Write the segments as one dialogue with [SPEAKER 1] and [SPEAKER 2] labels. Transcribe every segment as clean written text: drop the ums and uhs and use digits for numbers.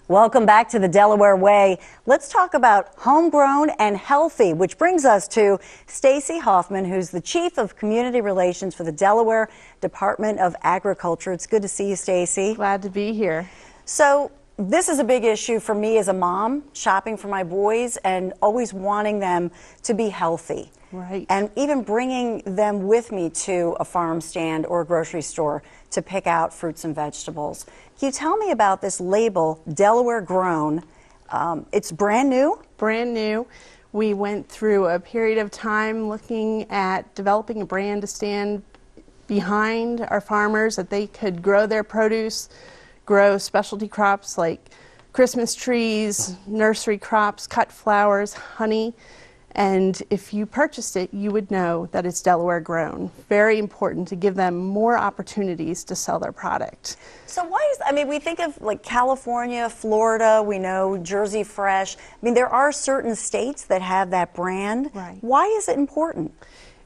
[SPEAKER 1] Welcome back to the Delaware Way. Let's talk about homegrown and healthy, which brings us to Stacy Hoffman, who's the Chief of Community Relations for the Delaware Department of Agriculture. It's good to see you, Stacy.
[SPEAKER 2] Glad to be here.
[SPEAKER 1] So this is a big issue for me as a mom, shopping for my boys and always wanting them to be healthy.
[SPEAKER 2] Right.
[SPEAKER 1] And even bringing them with me to a farm stand or a grocery store to pick out fruits and vegetables. Can you tell me about this label, Delaware Grown? It's brand new?
[SPEAKER 2] Brand new. We went through a period of time looking at developing a brand to stand behind our farmers, that they could grow their produce, grow specialty crops like Christmas trees, nursery crops, cut flowers, honey. And if you purchased it, you would know that it's Delaware grown. Very important to give them more opportunities to sell their product.
[SPEAKER 1] So why is, I mean, we think of like California, Florida, we know Jersey Fresh. I mean, there are certain states that have that brand.
[SPEAKER 2] Right.
[SPEAKER 1] Why is it important?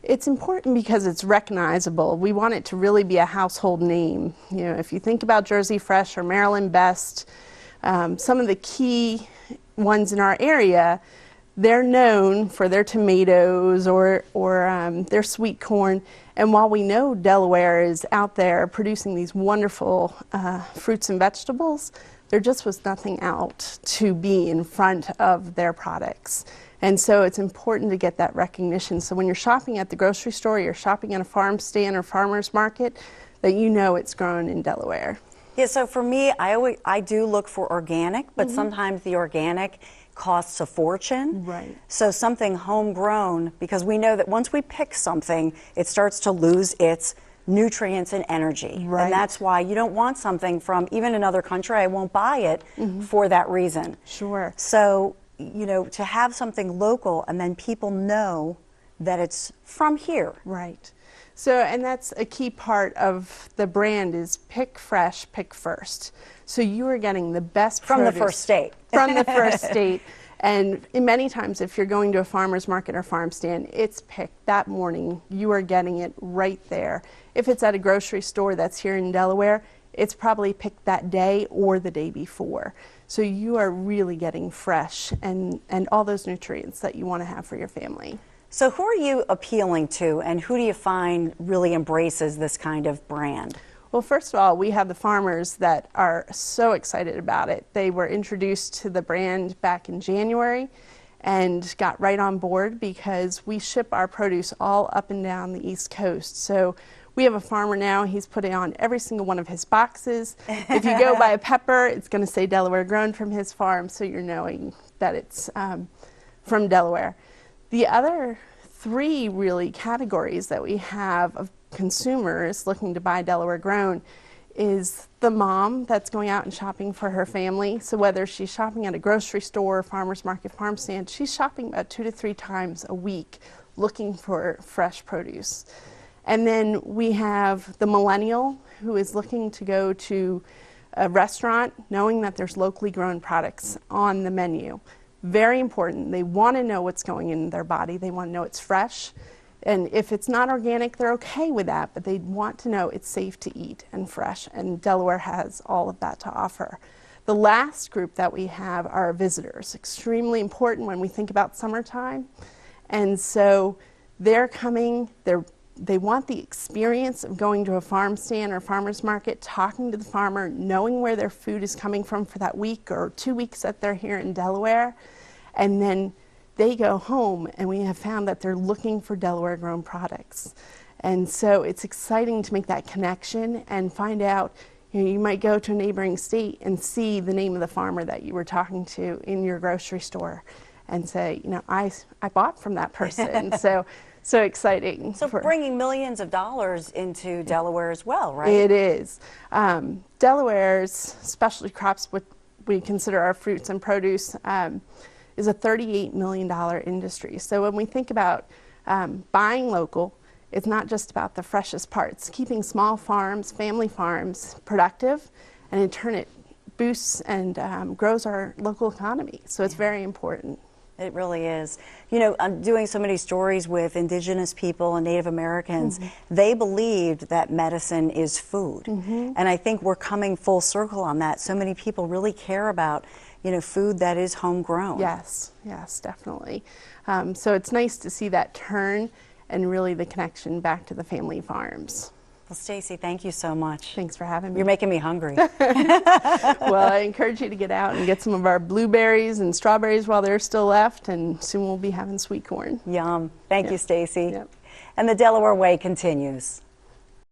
[SPEAKER 2] It's important because it's recognizable. We want it to really be a household name. You know, if you think about Jersey Fresh or Maryland Best, some of the key ones in our area, they're known for their tomatoes or their sweet corn. And while we know Delaware is out there producing these wonderful fruits and vegetables, there just was nothing out to be in front of their products. And so it's important to get that recognition. So when you're shopping at the grocery store, you're shopping at a farm stand or farmer's market, that you know it's grown in Delaware.
[SPEAKER 1] Yeah, so for me, I do look for organic, but sometimes the organic costs a fortune.
[SPEAKER 2] Right.
[SPEAKER 1] So something homegrown, because we know that once we pick something, it starts to lose its nutrients and energy.
[SPEAKER 2] Right.
[SPEAKER 1] And that's why you don't want something from even another country. I won't buy it for that reason.
[SPEAKER 2] Sure.
[SPEAKER 1] So, you know, to have something local and then people know that it's from here.
[SPEAKER 2] Right. So, and that's a key part of the brand is pick fresh, pick first. So you are getting the best
[SPEAKER 1] From
[SPEAKER 2] produce
[SPEAKER 1] the first state.
[SPEAKER 2] From the first state. And many times if you're going to a farmer's market or farm stand, it's picked that morning. You are getting it right there. If it's at a grocery store that's here in Delaware, it's probably picked that day or the day before. So you are really getting fresh and all those nutrients that you want to have for your family.
[SPEAKER 1] So who are you appealing to, and who do you find really embraces this kind of brand?
[SPEAKER 2] Well, first of all, we have the farmers that are so excited about it. They were introduced to the brand back in January and got right on board because we ship our produce all up and down the East Coast. So we have a farmer now, he's putting on every single one of his boxes. If you go buy a pepper, it's going to say Delaware grown from his farm, so you're knowing that it's from Delaware. The other three really categories that we have of consumers looking to buy Delaware grown is the mom that's going out and shopping for her family. So whether she's shopping at a grocery store, farmer's market, farm stand, she's shopping about 2 to 3 times a week looking for fresh produce. And then we have the millennial who is looking to go to a restaurant knowing that there's locally grown products on the menu. Very important. They want to know what's going in their body. They want to know it's fresh. And if it's not organic, they're okay with that, but they want to know it's safe to eat and fresh. And Delaware has all of that to offer. The last group that we have are visitors. Extremely important when we think about summertime. And so they're coming, they want the experience of going to a farm stand or farmer's market, talking to the farmer, knowing where their food is coming from for that week or 2 weeks that they're here in Delaware. And then they go home and we have found that they're looking for Delaware grown products. And so it's exciting to make that connection and find out, you know, you might go to a neighboring state and see the name of the farmer that you were talking to in your grocery store and say, you know, I bought from that person. So exciting.
[SPEAKER 1] So bringing millions of dollars into Delaware as well, right?
[SPEAKER 2] It is. Delaware's specialty crops, what we consider our fruits and produce, is a $38 million industry. So when we think about buying local, it's not just about the freshest parts. Keeping small farms, family farms productive, and in turn it boosts and grows our local economy. So it's very important.
[SPEAKER 1] It really is. You know, I'm doing so many stories with indigenous people and Native Americans. They believed that medicine is food. And I think we're coming full circle on that. So many people really care about, you know, food that is homegrown.
[SPEAKER 2] Yes, yes, definitely. So it's nice to see that turn and really the connection back to the family farms.
[SPEAKER 1] Well, Stacy, thank you so much.
[SPEAKER 2] Thanks for having me.
[SPEAKER 1] You're making me hungry.
[SPEAKER 2] Well, I encourage you to get out and get some of our blueberries and strawberries while they're still left, and soon we'll be having sweet corn.
[SPEAKER 1] Yum. Thank you, Stacy.
[SPEAKER 2] Yep.
[SPEAKER 1] And the Delaware Way continues.